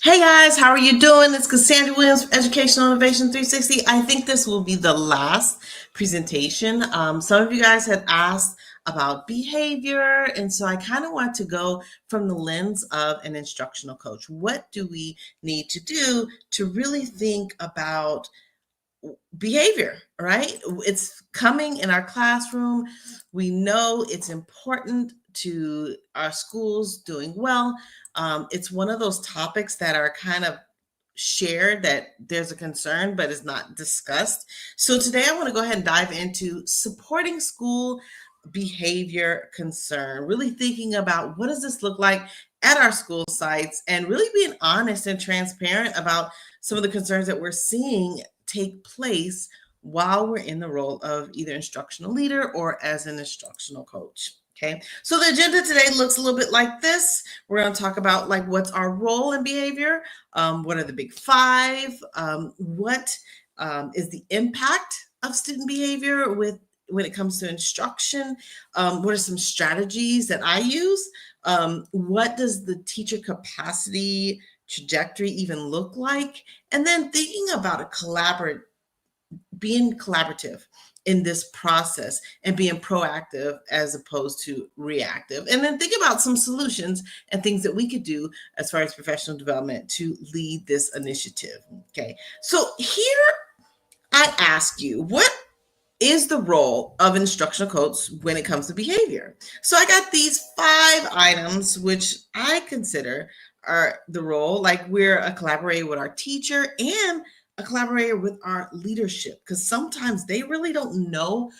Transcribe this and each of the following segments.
Hey guys, how are you doing? It's Cassandra Williams from Educational Innovation 360. I think this will be the last presentation. Some of you guys had asked about behavior, and so I kind of want to go from the lens of an instructional coach. What do we need to do to really think about behavior, right? It's coming in our classroom. We know it's important to our schools doing well. It's one of those topics that are kind of shared that there's a concern, but is not discussed. So today I want to go ahead and dive into supporting school behavior concern, really thinking about what does this look like at our school sites and really being honest and transparent about some of the concerns that we're seeing take place while we're in the role of either instructional leader or as an instructional coach. Okay, so the agenda today looks a little bit like this. We're going to talk about like what's our role in behavior, what are the big five, what is the impact of student behavior when it comes to instruction, what are some strategies that I use, what does the teacher capacity trajectory even look like, and then thinking about being collaborative in this process and being proactive as opposed to reactive. And then think about some solutions and things that we could do as far as professional development to lead this initiative. Okay, so here I ask you, what is the role of instructional coach when it comes to behavior? So I got these 5 items, which I consider are the role. Like we're a collaborator with our teacher and a collaborator with our leadership, because sometimes they really don't know.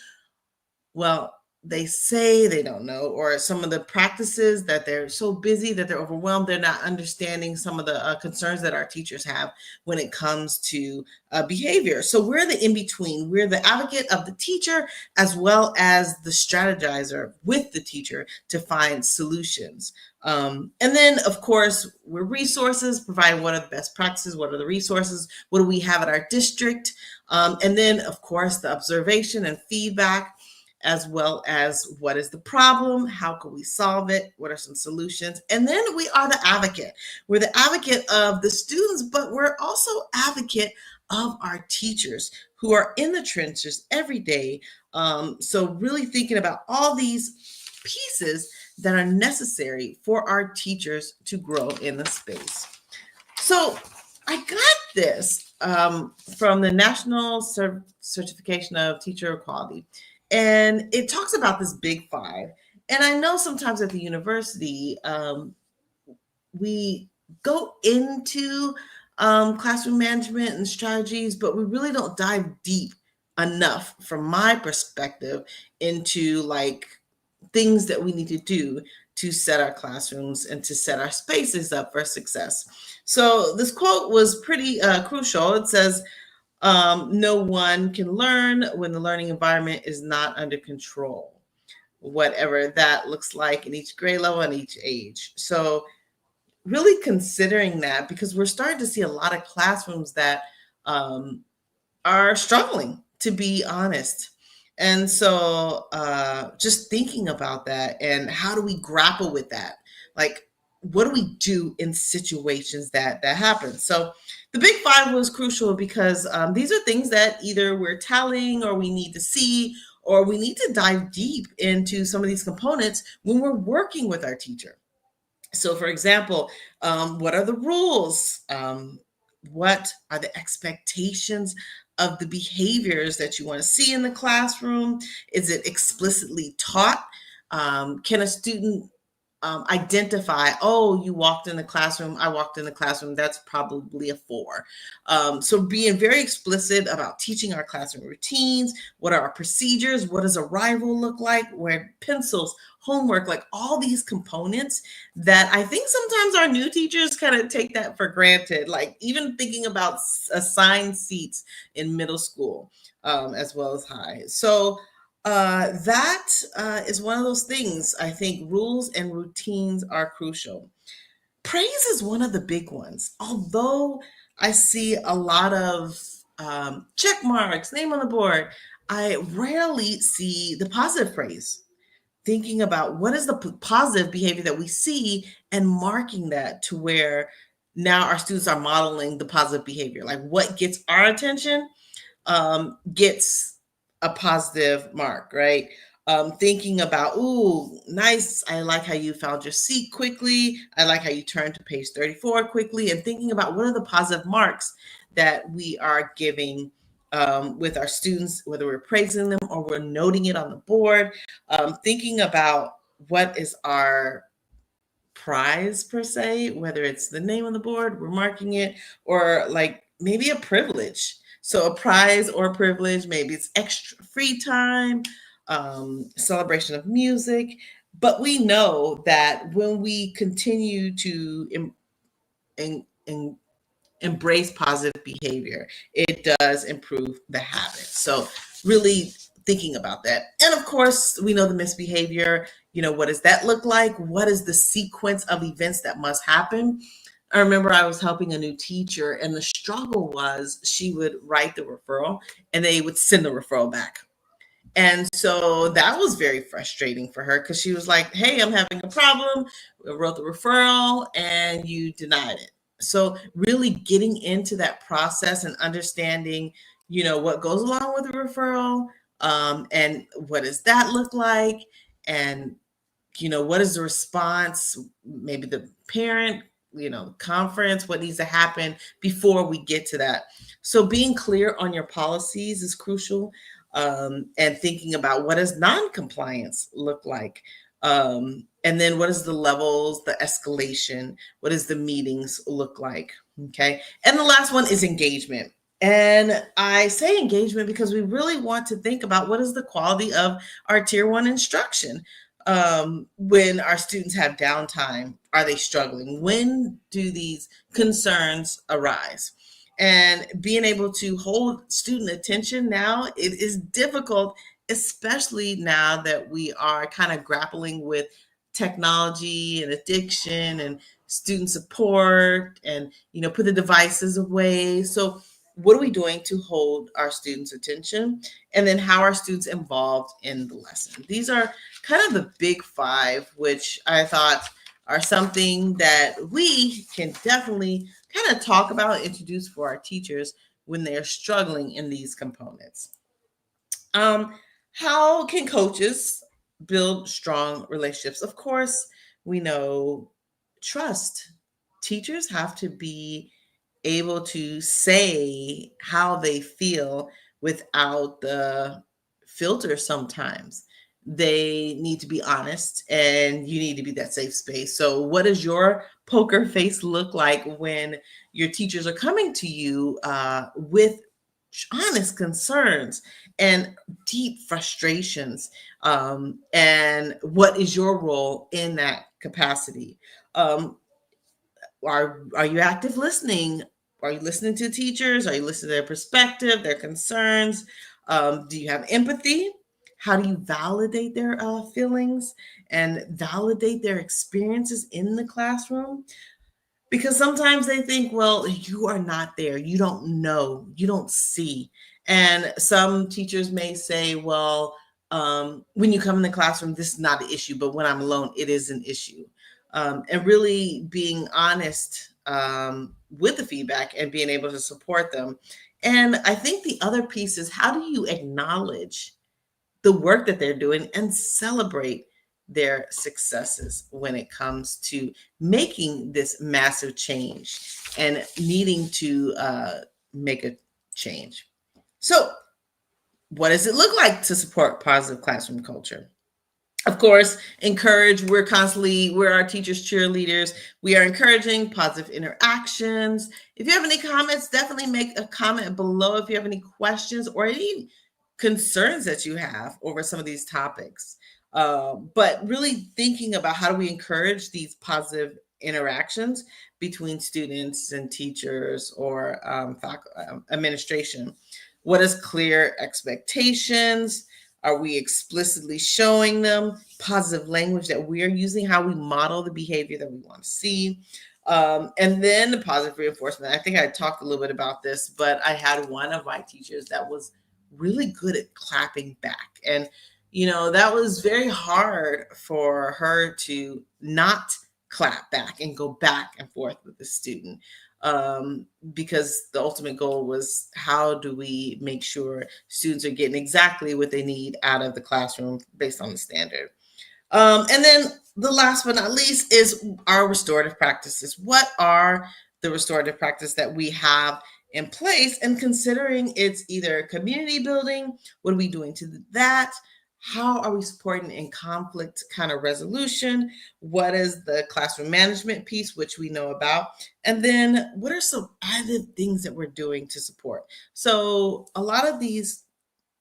Well, they say they don't know, or some of the practices that they're so busy that they're overwhelmed, they're not understanding some of the concerns that our teachers have when it comes to behavior. So we're the in between. We're the advocate of the teacher as well as the strategizer with the teacher to find solutions. And then, of course, we're resources, provide what are the best practices, what are the resources, what do we have at our district, and then, of course, the observation and feedback, as well as what is the problem, how can we solve it, what are some solutions, and then we are the advocate. We're the advocate of the students, but we're also advocate of our teachers who are in the trenches every day. So really thinking about all these pieces that are necessary for our teachers to grow in the space. So I got this from the National Certification of Teacher Equality. And it talks about this big five. And I know sometimes at the university, we go into classroom management and strategies, but we really don't dive deep enough, from my perspective, into like things that we need to do to set our classrooms and to set our spaces up for success. So this quote was pretty crucial. It says, no one can learn when the learning environment is not under control, whatever that looks like in each grade level and each age. So really considering that, because we're starting to see a lot of classrooms that are struggling, to be honest. And so just thinking about that and how do we grapple with that? Like, what do we do in situations that happen? So the big five was crucial because these are things that either we're telling or we need to see, or we need to dive deep into some of these components when we're working with our teacher. So for example, what are the rules? What are the expectations of the behaviors that you want to see in the classroom? Is it explicitly taught? Can a student identify, oh, you walked in the classroom, I walked in the classroom, that's probably a 4. So being very explicit about teaching our classroom routines, what are our procedures, what does arrival look like, where pencils, homework, like all these components that I think sometimes our new teachers kind of take that for granted, like even thinking about assigned seats in middle school as well as high. So that is one of those things. I think rules and routines are crucial. Praise is one of the big ones. Although I see a lot of check marks, name on the board, I rarely see the positive praise. Thinking about what is the positive behavior that we see and marking that to where now our students are modeling the positive behavior. Like what gets our attention gets a positive mark, right? Thinking about, ooh, nice. I like how you found your seat quickly. I like how you turned to page 34 quickly. And thinking about what are the positive marks that we are giving with our students, whether we're praising them or we're noting it on the board. Thinking about what is our prize per se, whether it's the name on the board, we're marking it, or like maybe a privilege. So a prize or a privilege, maybe it's extra free time, celebration of music. But we know that when we continue to in embrace positive behavior, it does improve the habit. So really thinking about that. And of course, we know the misbehavior, what does that look like? What is the sequence of events that must happen? I remember I was helping a new teacher, and the struggle was she would write the referral and they would send the referral back. And so that was very frustrating for her because she was like, hey, I'm having a problem. I wrote the referral and you denied it. So really getting into that process and understanding, what goes along with a referral, and what does that look like? And what is the response? Maybe the parent, conference, what needs to happen before we get to that. So being clear on your policies is crucial, and thinking about what does non-compliance look like. And then what is the levels, the escalation, what does the meetings look like? Okay. And the last one is engagement. And I say engagement because we really want to think about what is the quality of our tier one instruction. When our students have downtime, are they struggling? When do these concerns arise? And being able to hold student attention now, it is difficult, especially now that we are kind of grappling with technology and addiction and student support and put the devices away. So what are we doing to hold our students' attention? And then how are students involved in the lesson? These are kind of the big five, which I thought are something that we can definitely kind of talk about and introduce for our teachers when they're struggling in these components. How can coaches build strong relationships? Of course, we know trust. Teachers have to be able to say how they feel without the filter sometimes. They need to be honest and you need to be that safe space. So, what does your poker face look like when your teachers are coming to you with honest concerns and deep frustrations? And what is your role in that capacity? Um, are you active listening? Are you listening to teachers? Are you listening to their perspective, their concerns? Do you have empathy? How do you validate their feelings and validate their experiences in the classroom? Because sometimes they think, well, you are not there. You don't know. You don't see. And some teachers may say, well, when you come in the classroom, this is not an issue, but when I'm alone, it is an issue. And really being honest with the feedback and being able to support them. And I think the other piece is how do you acknowledge the work that they're doing and celebrate their successes when it comes to making this massive change and needing to make a change. So, what does it look like to support positive classroom culture? Of course, we're our teachers cheerleaders. We are encouraging positive interactions. If you have any comments, definitely make a comment below. If you have any questions or any concerns that you have over some of these topics, but really thinking about how do we encourage these positive interactions between students and teachers or administration. What is clear expectations? Are we explicitly showing them positive language that we are using, how we model the behavior that we want to see? And then the positive reinforcement. I think I talked a little bit about this, but I had one of my teachers that was really good at clapping back. And, that was very hard for her to not clap back and go back and forth with the student. Because the ultimate goal was, how do we make sure students are getting exactly what they need out of the classroom based on the standard? And then the last but not least is our restorative practices. What are the restorative practices that we have in place? And considering it's either community building, what are we doing to that? How are we supporting in conflict kind of resolution? What is the classroom management piece, which we know about? And then what are some other things that we're doing to support? So a lot of these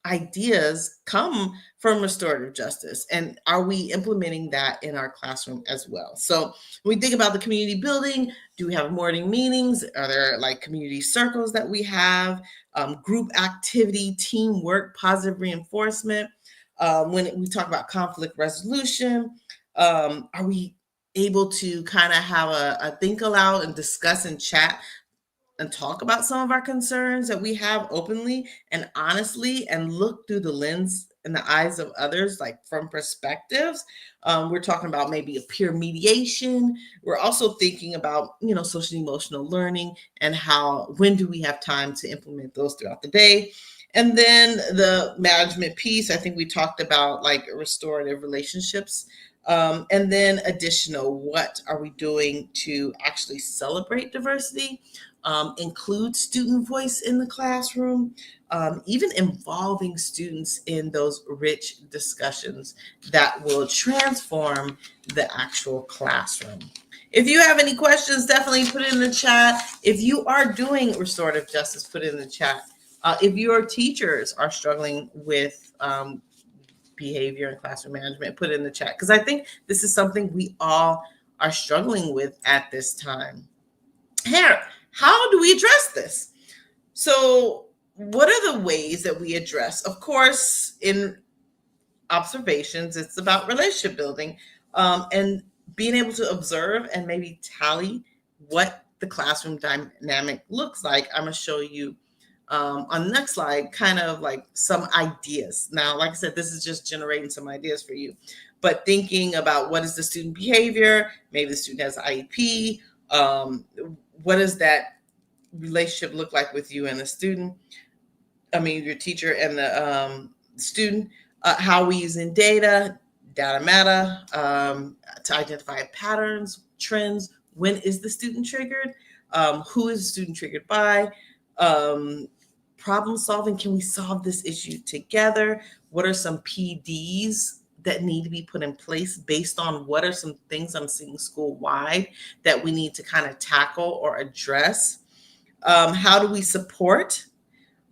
ideas come from restorative justice, and are we implementing that in our classroom as well? So when we think about the community building, do we have morning meetings? Are there like community circles that we have, group activity, teamwork, positive reinforcement? When we talk about conflict resolution, are we able to kind of have a think aloud and discuss and chat and talk about some of our concerns that we have openly and honestly, and look through the lens and the eyes of others, like from perspectives? We're talking about maybe a peer mediation. We're also thinking about, social emotional learning, and when do we have time to implement those throughout the day? And then the management piece, I think we talked about like restorative relationships. And then additional, what are we doing to actually celebrate diversity, include student voice in the classroom, even involving students in those rich discussions that will transform the actual classroom. If you have any questions, definitely put it in the chat. If you are doing restorative justice, put it in the chat. If your teachers are struggling with behavior and classroom management, put it in the chat, because I think this is something we all are struggling with at this time. Here, how do we address this? So, what are the ways that we address? Of course, in observations, it's about relationship building, and being able to observe and maybe tally what the classroom dynamic looks like. I'm going to show you on the next slide kind of like some ideas. Now, like I said, this is just generating some ideas for you, but thinking about what is the student behavior, maybe the student has IEP, what does that relationship look like with you and the student? Your teacher and the student. How are we using data matter, to identify patterns, trends? When is the student triggered? Who is the student triggered by? Problem solving. Can we solve this issue together? What are some PDs that need to be put in place based on what are some things I'm seeing school wide that we need to kind of tackle or address? How do we support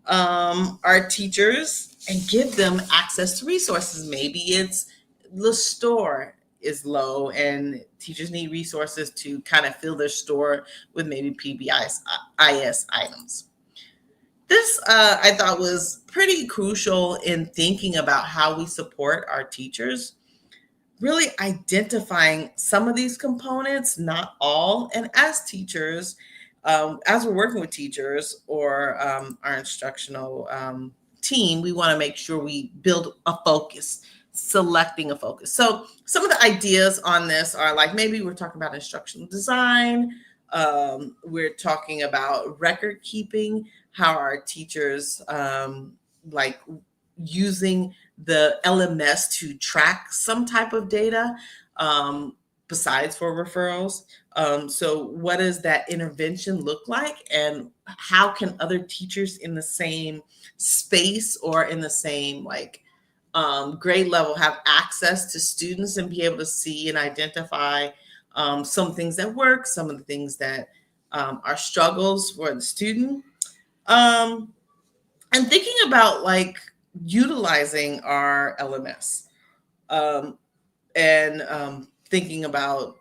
our teachers and give them access to resources? Maybe it's the store is low and teachers need resources to kind of fill their store with maybe PBIs, IS items. This I thought was pretty crucial in thinking about how we support our teachers, really identifying some of these components, not all. And as teachers, as we're working with teachers or our instructional team, we want to make sure we build a focus, selecting a focus. So some of the ideas on this are like, maybe we're talking about instructional design. We're talking about record keeping, how our teachers like using the LMS to track some type of data, besides for referrals. So what does that intervention look like, and how can other teachers in the same space or in the same grade level have access to students and be able to see and identify some things that work, some of the things that are struggles for the student, and thinking about utilizing our LMS, and thinking about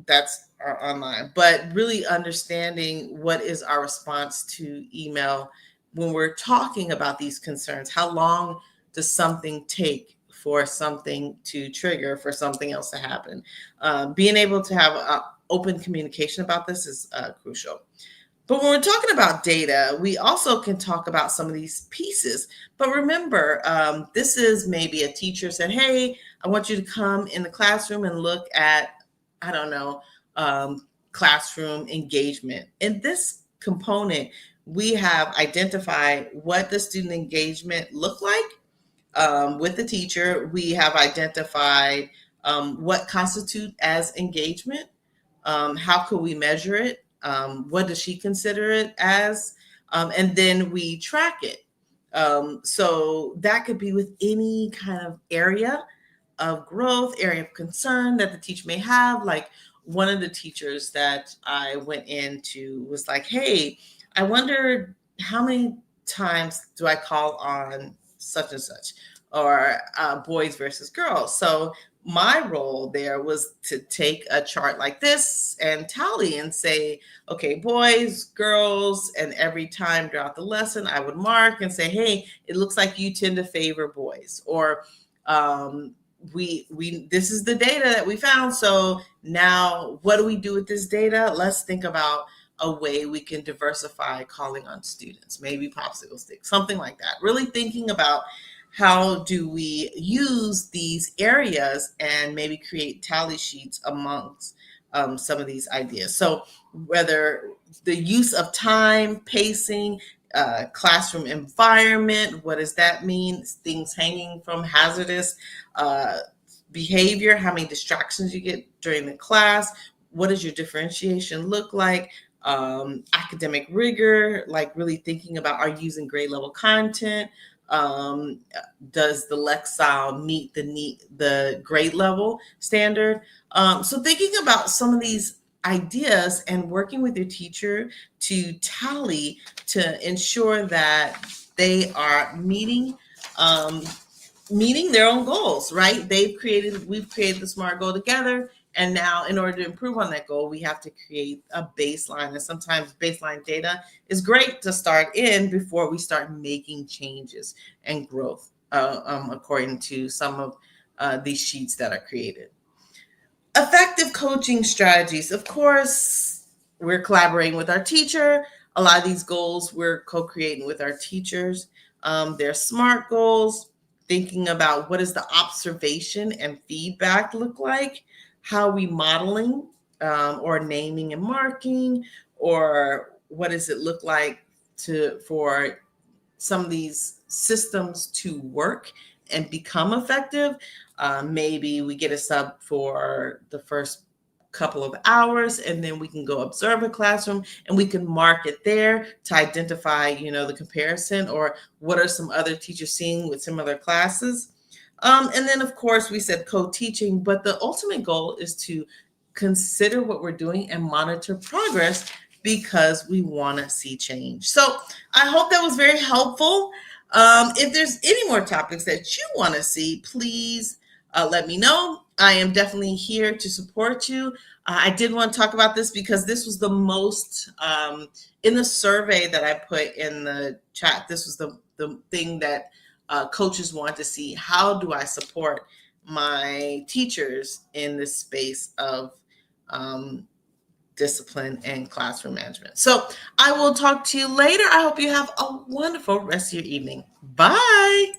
that's our online, but really understanding what is our response to email when we're talking about these concerns. How long does something take for something to trigger, for something else to happen? Being able to have open communication about this is crucial. But when we're talking about data, we also can talk about some of these pieces. But remember, this is maybe a teacher said, hey, I want you to come in the classroom and look at I don't know, classroom engagement. In this component, we have identified what the student engagement look like with the teacher. We have identified what constitute as engagement. How could we measure it? What does she consider it as? And then we track it. So that could be with any kind of area of growth, area of concern that the teacher may have. Like one of the teachers that I went into was like, hey, I wonder how many times do I call on such and such, or boys versus girls. So my role there was to take a chart like this and tally and say, okay, boys, girls, and every time throughout the lesson, I would mark and say, hey, it looks like you tend to favor boys, or um, we this is the data that we found. So now what do we do with this data? Let's think about a way we can diversify calling on students, maybe popsicle sticks, something like that. Really thinking about how do we use these areas and maybe create tally sheets amongst some of these ideas. So whether the use of time, pacing, classroom environment, what does that mean? Things hanging from hazardous uh, behavior, how many distractions you get during the class, what does your differentiation look like? Academic rigor, like really thinking about, are you using grade level content? Um, does the Lexile meet the grade level standard? So thinking about some of these ideas and working with your teacher to tally to ensure that they are um, meeting their own goals, right? We've created the SMART goal together. And now, in order to improve on that goal, we have to create a baseline. And sometimes baseline data is great to start in before we start making changes and growth, according to some of these sheets that are created. Effective coaching strategies. Of course, we're collaborating with our teacher. A lot of these goals we're co-creating with our teachers. They're SMART goals, thinking about what does the observation and feedback look like? How are we modeling or naming and marking? Or what does it look like for some of these systems to work and become effective? Maybe we get a sub for the first couple of hours, and then we can go observe a classroom and we can mark it there to identify, the comparison, or what are some other teachers seeing with similar classes. And then, of course, we said co-teaching, but the ultimate goal is to consider what we're doing and monitor progress because we want to see change. So I hope that was very helpful. If there's any more topics that you want to see, please let me know. I am definitely here to support you. I did want to talk about this because this was the most, in the survey that I put in the chat, this was the thing that coaches want to see. How do I support my teachers in this space of um, discipline and classroom management? So I will talk to you later. I hope you have a wonderful rest of your evening. Bye.